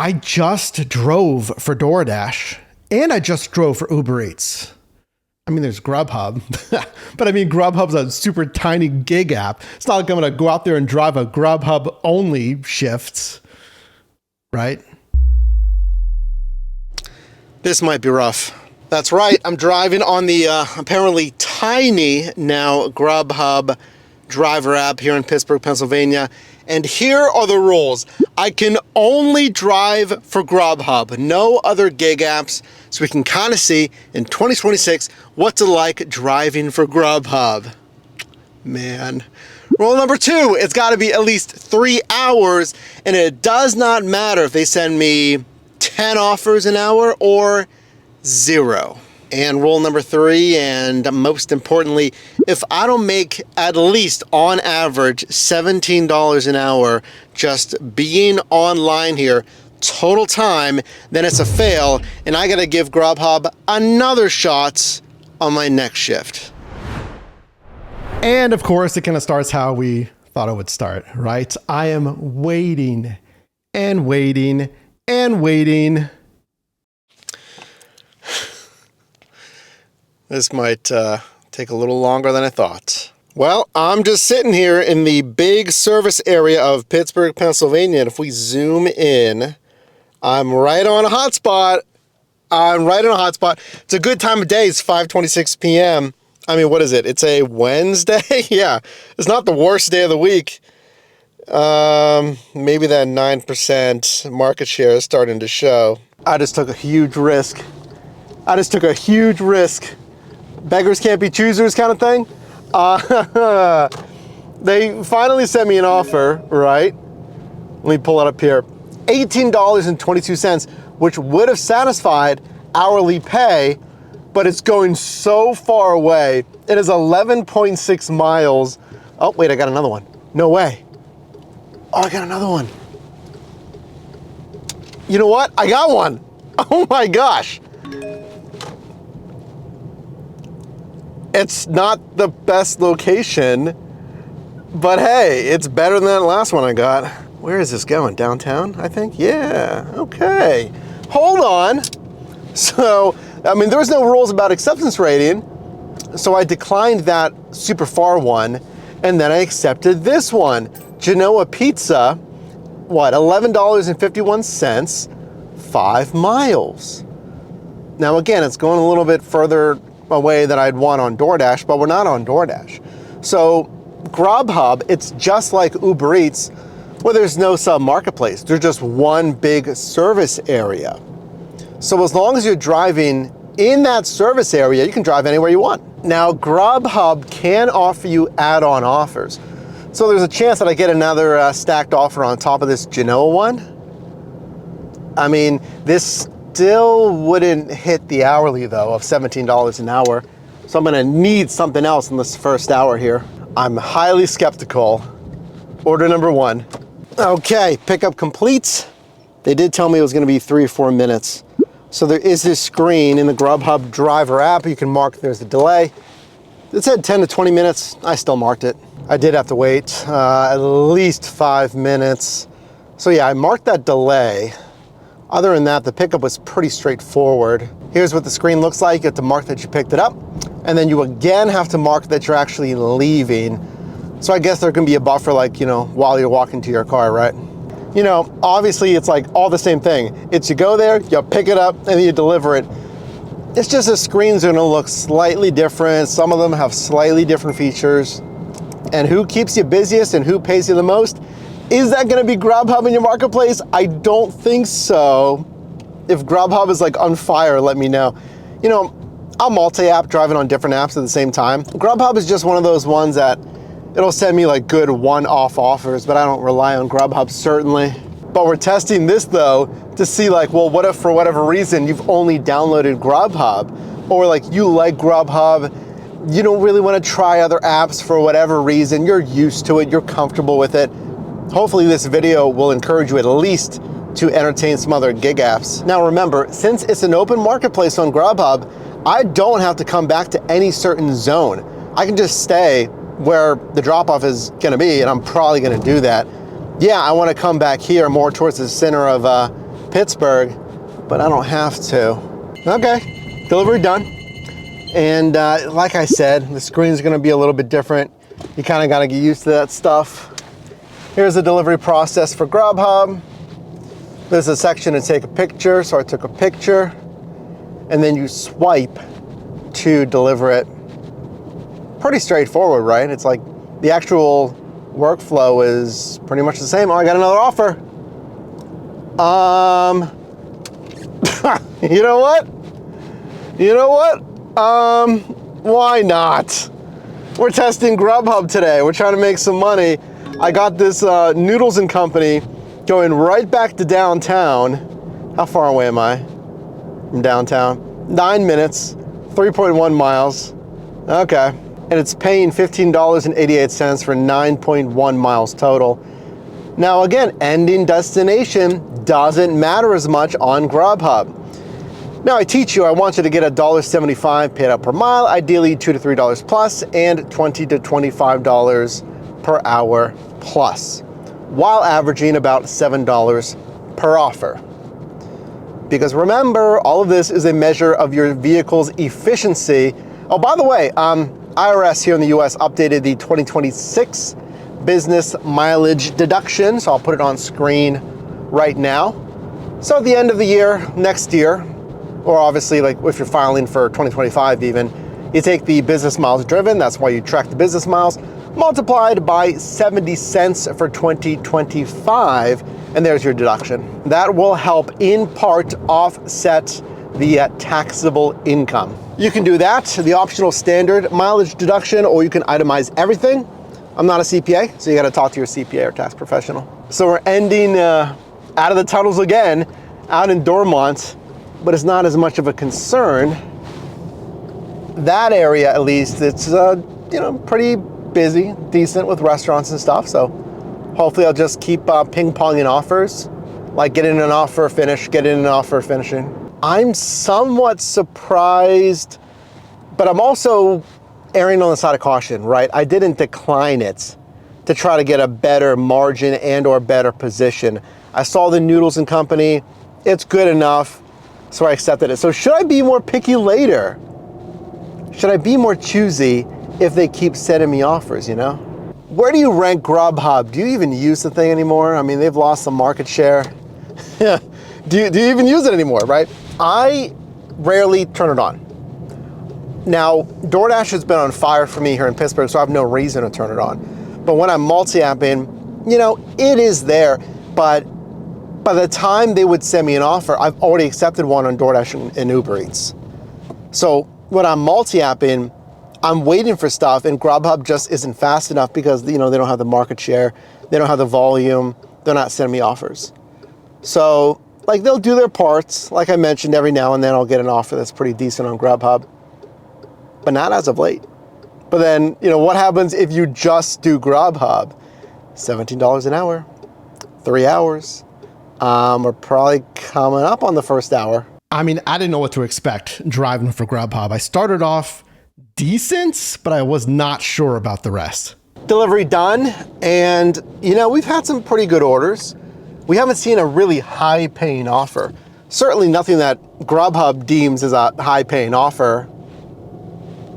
I just drove for DoorDash and I just drove for Uber Eats. I mean, there's Grubhub, but I mean, Grubhub's a super tiny gig app. It's not like I'm going to go out there and drive a Grubhub only shifts, right? This might be rough. That's right. I'm driving on the apparently tiny now Grubhub driver app here in Pittsburgh, Pennsylvania. And here are the rules. I can only drive for Grubhub, no other gig apps. So we can kind of see in 2026 what's it like driving for Grubhub. Man. Rule number 2, it's got to be at least 3 hours, and it does not matter if they send me 10 offers an hour or 0. And rule number 3, and most importantly, if I don't make at least on average $17 an hour just being online here total time, then it's a fail, and I gotta give Grubhub another shot on my next shift. And of course, it kind of starts how we thought it would start, right? I am waiting and waiting and waiting. This might take a little longer than I thought. Well, I'm just sitting here in the big service area of Pittsburgh, Pennsylvania, and if we zoom in, I'm right on a hotspot. It's a good time of day. It's 5:26 p.m. I mean, what is it? It's a Wednesday? Yeah, it's not the worst day of the week. Maybe that 9% market share is starting to show. I just took a huge risk. Beggars can't be choosers kind of thing. They finally sent me an offer, right? Let me pull it up here. $18.22, which would have satisfied hourly pay, but it's going so far away. It is 11.6 miles. Oh, wait, I got another one. No way. Oh, I got another one. You know what? I got one. Oh my gosh. It's not the best location, but hey, it's better than that last one I got. Where is this going? Downtown, I think? Yeah, okay. Hold on. So, I mean, there was no rules about acceptance rating, so I declined that super far one, and then I accepted this one. Genoa Pizza, what, $11.51, 5 miles. Now again, it's going a little bit further away than I'd want on DoorDash, but we're not on DoorDash. So Grubhub, it's just like Uber Eats, where there's no sub-marketplace. There's just one big service area. So as long as you're driving in that service area, you can drive anywhere you want. Now, Grubhub can offer you add-on offers. So there's a chance that I get another stacked offer on top of this Genoa one. I mean, this still wouldn't hit the hourly though of $17 an hour. So I'm gonna need something else in this first hour here. I'm highly skeptical. Order number 1. Okay, pickup complete. They did tell me it was gonna be 3 or 4 minutes. So there is this screen in the Grubhub driver app. You can mark there's a delay. It said 10 to 20 minutes. I still marked it. I did have to wait at least 5 minutes. So yeah, I marked that delay. Other than that, the pickup was pretty straightforward. Here's what the screen looks like. You have to mark that you picked it up, and then you again have to mark that you're actually leaving. So I guess there can be a buffer, like, you know, while you're walking to your car, right? You know, obviously it's like all the same thing. It's you go there, you pick it up, and then you deliver it. It's just the screens are gonna look slightly different. Some of them have slightly different features. And who keeps you busiest and who pays you the most? Is that gonna be Grubhub in your marketplace? I don't think so. If Grubhub is like on fire, let me know. You know, I'm multi-app driving on different apps at the same time. Grubhub is just one of those ones that it'll send me like good one-off offers, but I don't rely on Grubhub certainly. But we're testing this though to see like, well, what if for whatever reason you've only downloaded Grubhub, or like you like Grubhub, you don't really wanna try other apps for whatever reason, you're used to it, you're comfortable with it. Hopefully this video will encourage you at least to entertain some other gig apps. Now remember, since it's an open marketplace on Grubhub, I don't have to come back to any certain zone. I can just stay where the drop-off is gonna be, and I'm probably gonna do that. Yeah, I wanna come back here more towards the center of Pittsburgh, but I don't have to. Okay, delivery done. And like I said, the screen is gonna be a little bit different. You kind of gotta get used to that stuff. Here's the delivery process for Grubhub. There's a section to take a picture, so I took a picture, and then you swipe to deliver it. Pretty straightforward, right? It's like the actual workflow is pretty much the same. Oh, I got another offer. You know what? Why not? We're testing Grubhub today. We're trying to make some money. I got this Noodles and Company going right back to downtown. How far away am I from downtown? 9 minutes, 3.1 miles. Okay. And it's paying $15.88 for 9.1 miles total. Now again, ending destination doesn't matter as much on Grubhub. Now I teach you, I want you to get $1.75 paid out per mile, ideally $2 to $3 plus, and $20 to $25 per hour plus, while averaging about $7 per offer. Because remember, all of this is a measure of your vehicle's efficiency. Oh, by the way, IRS here in the US updated the 2026 business mileage deduction, so I'll put it on screen right now. So at the end of the year, next year, or obviously like if you're filing for 2025 even, you take the business miles driven, that's why you track the business miles, multiplied by 70 cents for 2025, and there's your deduction. That will help in part offset the taxable income. You can do that, the optional standard mileage deduction, or you can itemize everything. I'm not a CPA, so you gotta talk to your CPA or tax professional. So we're ending out of the tunnels again, out in Dormont, but it's not as much of a concern. That area, at least, it's pretty busy, decent with restaurants and stuff. So hopefully I'll just keep ping-ponging offers, like get in an offer, finish, get in an offer, finishing. I'm somewhat surprised, but I'm also erring on the side of caution, right? I didn't decline it to try to get a better margin and or better position. I saw the Noodles and Company, it's good enough, so I accepted it. So should I be more picky later? Should I be more choosy if they keep sending me offers, you know? Where do you rank Grubhub? Do you even use the thing anymore? I mean, they've lost some market share. do you even use it anymore, right? I rarely turn it on. Now, DoorDash has been on fire for me here in Pittsburgh, so I have no reason to turn it on. But when I'm multi-apping, it is there, but by the time they would send me an offer, I've already accepted one on DoorDash and Uber Eats. So when I'm multi-apping, I'm waiting for stuff, and Grubhub just isn't fast enough because they don't have the market share, they don't have the volume, they're not sending me offers. So like they'll do their parts, like I mentioned, every now and then I'll get an offer that's pretty decent on Grubhub, but not as of late. But then, what happens if you just do Grubhub? $17 an hour, 3 hours. We're probably coming up on the first hour. I mean, I didn't know what to expect driving for Grubhub. I started off decent, but I was not sure about the rest. Delivery done, and we've had some pretty good orders. We haven't seen a really high-paying offer. Certainly nothing that Grubhub deems as a high-paying offer.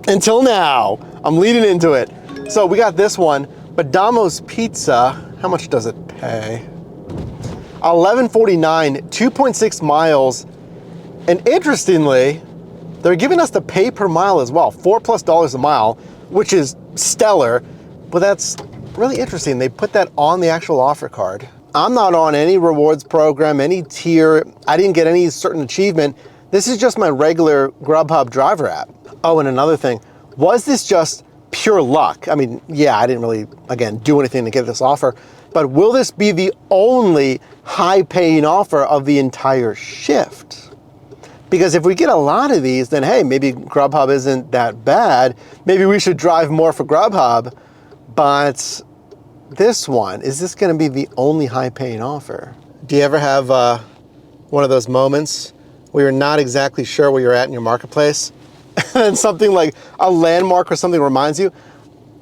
Until now, I'm leading into it. So we got this one, but Domino's Pizza, how much does it pay? $11.49, 2.6 miles. And interestingly, they're giving us the pay per mile as well, $4+ a mile, which is stellar, but that's really interesting. They put that on the actual offer card. I'm not on any rewards program, any tier. I didn't get any certain achievement. This is just my regular Grubhub driver app. Oh, and another thing, was this just pure luck? I mean, yeah, I didn't really, again, do anything to get this offer, but will this be the only high-paying offer of the entire shift? Because if we get a lot of these, then hey, maybe Grubhub isn't that bad. Maybe we should drive more for Grubhub, but this one, is this gonna be the only high-paying offer? Do you ever have one of those moments where you're not exactly sure where you're at in your marketplace and something like a landmark or something reminds you?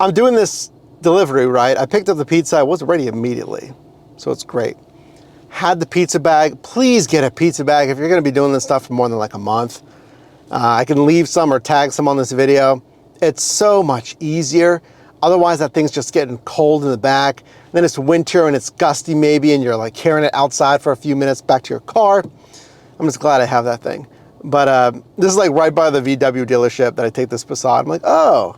I'm doing this delivery, right? I picked up the pizza, I was ready immediately, so it's great. had the pizza bag. Please get a pizza bag if you're gonna be doing this stuff for more than like a month. I can leave some or tag some on this video. It's so much easier. Otherwise, that thing's just getting cold in the back. Then it's winter and it's gusty maybe, and you're like carrying it outside for a few minutes back to your car. I'm just glad I have that thing. But this is like right by the VW dealership that I take this Passat. I'm like, oh,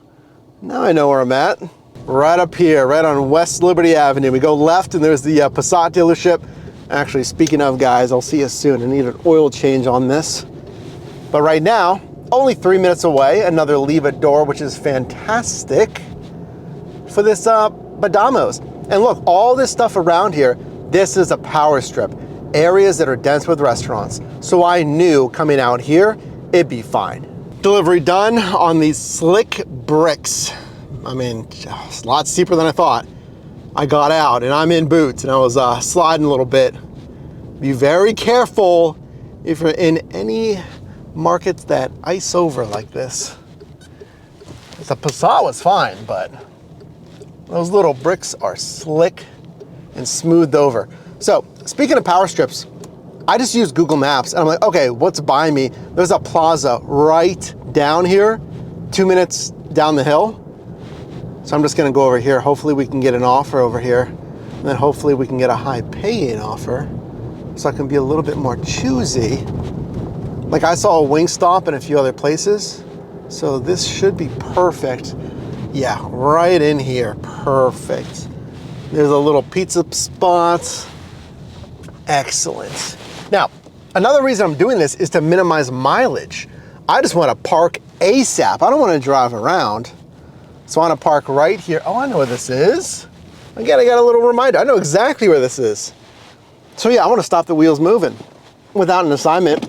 now I know where I'm at. Right up here, right on West Liberty Avenue. We go left and there's the Passat dealership. Actually, speaking of, guys, I'll see you soon. I need an oil change on this. But right now, only 3 minutes away, another leave it door, which is fantastic for this Badamos. And look, all this stuff around here, this is a power strip. Areas that are dense with restaurants. So I knew coming out here, it'd be fine. Delivery done on these slick bricks. I mean, it's a lot steeper than I thought. I got out and I'm in boots and I was sliding a little bit. Be very careful if you're in any markets that ice over like this. The Passat was fine, but those little bricks are slick and smoothed over. So speaking of power strips, I just use Google Maps and I'm like, okay, what's by me? There's a plaza right down here, 2 minutes down the hill. So I'm just gonna go over here. Hopefully we can get an offer over here. And then hopefully we can get a high paying offer so I can be a little bit more choosy. Like I saw a Wingstop and a few other places. So this should be perfect. Yeah, right in here, perfect. There's a little pizza spot. Excellent. Now, another reason I'm doing this is to minimize mileage. I just want to park ASAP. I don't want to drive around. So I want to park right here. Oh, I know where this is. Again, I got a little reminder. I know exactly where this is. So yeah, I want to stop the wheels moving without an assignment.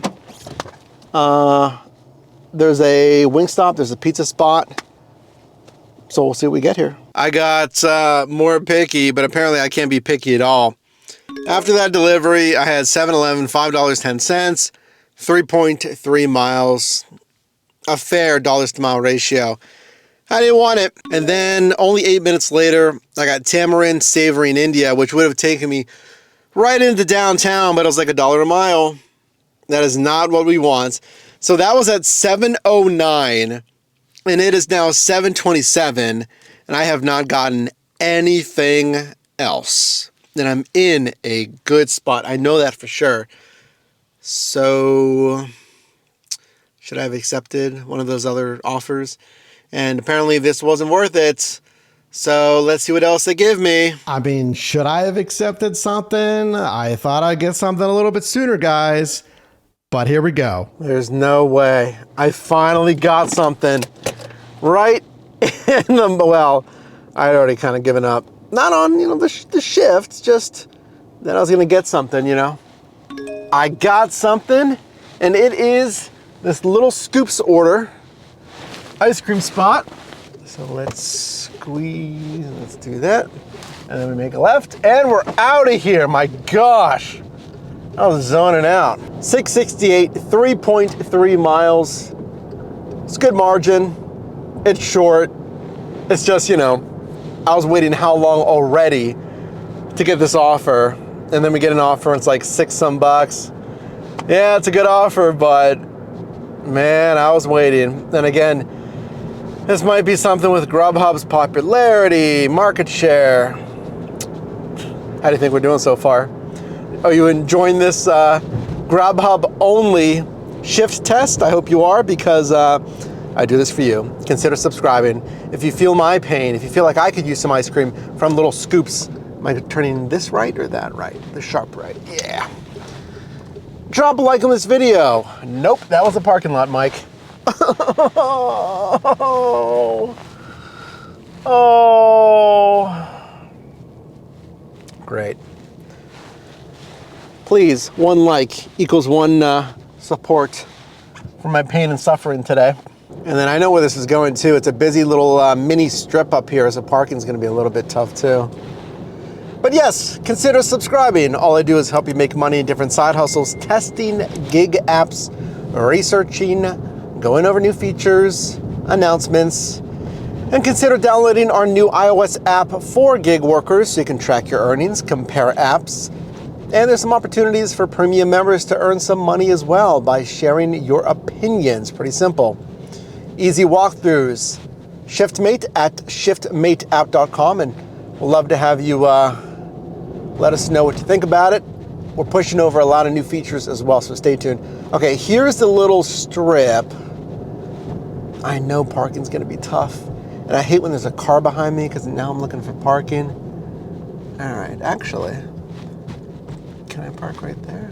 There's a Wingstop, there's a pizza spot. So we'll see what we get here. I got more picky, but apparently I can't be picky at all. After that delivery, I had 7-Eleven, $5.10, 3.3 miles, a fair dollars to mile ratio. I didn't want it. And then only 8 minutes later, I got tamarind savory in India, which would have taken me right into downtown, but it was like $1 a mile. That is not what we want. So that was at 7:09, and it is now 7:27, and I have not gotten anything else. And I'm in a good spot. I know that for sure. So should I have accepted one of those other offers? And apparently this wasn't worth it. So let's see what else they give me. I mean, should I have accepted something? I thought I'd get something a little bit sooner, guys. But here we go. There's no way. I finally got something right in the, well, I'd already kind of given up. Not on, the shift, just that I was gonna get something, I got something, and it is this little Scoops order ice cream spot. So let's squeeze, let's do that. And then we make a left, and we're out of here, my gosh. I was zoning out. 668, 3.3 miles. It's good margin. It's short. It's just, I was waiting how long already to get this offer. And then we get an offer and it's like $6 some bucks. Yeah, it's a good offer, but man, I was waiting. And again, this might be something with Grubhub's popularity, market share. How do you think we're doing so far? Are you enjoying this Grubhub only shift test? I hope you are, because I do this for you. Consider subscribing. If you feel my pain, if you feel like I could use some ice cream from Little Scoops, am I turning this right or that right? The sharp right, yeah. Drop a like on this video. Nope, that was a parking lot, Mike. Oh. Great. Please, one like equals one support for my pain and suffering today. And then I know where this is going too. It's a busy little mini strip up here, so parking's gonna be a little bit tough too. But yes, consider subscribing. All I do is help you make money in different side hustles, testing gig apps, researching, going over new features, announcements, and consider downloading our new iOS app for gig workers so you can track your earnings, compare apps, And there's some opportunities for premium members to earn some money as well by sharing your opinions. Pretty simple. Easy walkthroughs. ShiftMate at shiftmateapp.com, and we'll love to have you let us know what you think about it. We're pushing over a lot of new features as well, so stay tuned. Okay, here's the little strip. I know parking's gonna be tough, and I hate when there's a car behind me because now I'm looking for parking. All right, actually, can I park right there?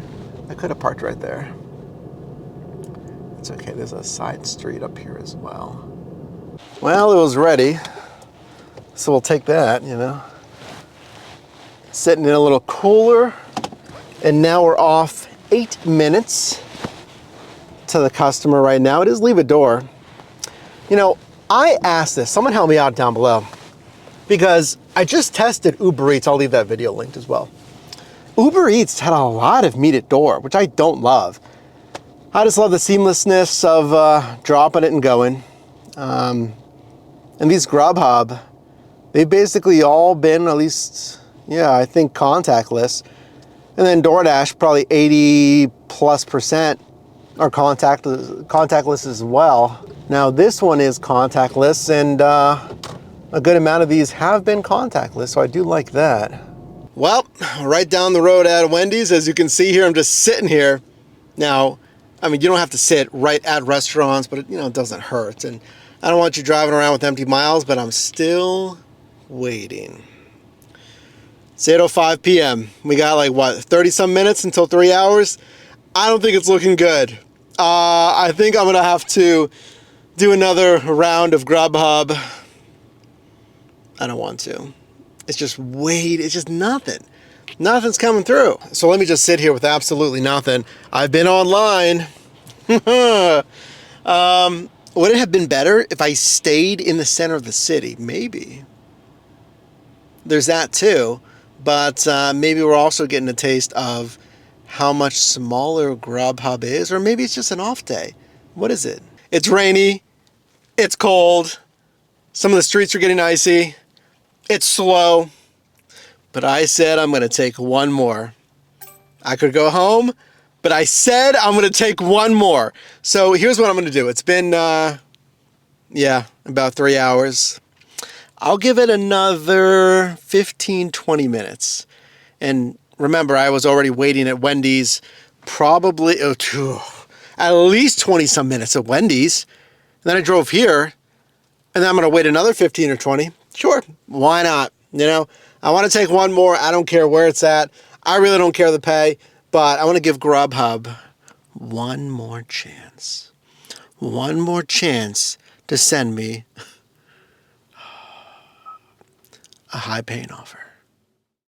I could have parked right there. It's okay, there's a side street up here as well. Well, it was ready, so we'll take that, you know. Sitting in a little cooler, and now we're off 8 minutes to the customer right now. It is leave a door. You know, I asked this, someone help me out down below, because I just tested Uber Eats. I'll leave that video linked as well. Uber Eats had a lot of meet at door, which I don't love. I just love the seamlessness of dropping it and going. And these Grubhub, they've basically all been at least, yeah, I think contactless. And then DoorDash, probably 80+% are contactless as well. Now this one is contactless, and a good amount of these have been contactless, so I do like that. Well, right down the road at Wendy's, as you can see here, I'm just sitting here. Now, I mean, you don't have to sit right at restaurants, but it, you know, it doesn't hurt. And I don't want you driving around with empty miles, but I'm still waiting. It's 8:05 p.m. We got like, what, 30-some minutes until 3 hours? I don't think it's looking good. I think I'm gonna have to do another round of Grubhub. I don't want to. It's just wait, it's just nothing. Nothing's coming through. So let me just sit here with absolutely nothing. I've been online. Would it have been better if I stayed in the center of the city? Maybe. There's that too. But maybe we're also getting a taste of how much smaller Grubhub is. Or maybe it's just an off day. What is it? It's rainy. It's cold. Some of the streets are getting icy. It's slow. But I said I'm going to take one more. I could go home, but I said I'm going to take one more. So here's what I'm going to do. It's been, about 3 hours. I'll give it another 15, 20 minutes. And remember, I was already waiting at Wendy's probably at least 20-some minutes at Wendy's. And then I drove here, and then I'm going to wait another 15 or 20. Sure, why not? You know, I want to take one more. I don't care where it's at. I really don't care the pay, but I want to give Grubhub one more chance. One more chance to send me a high-paying offer.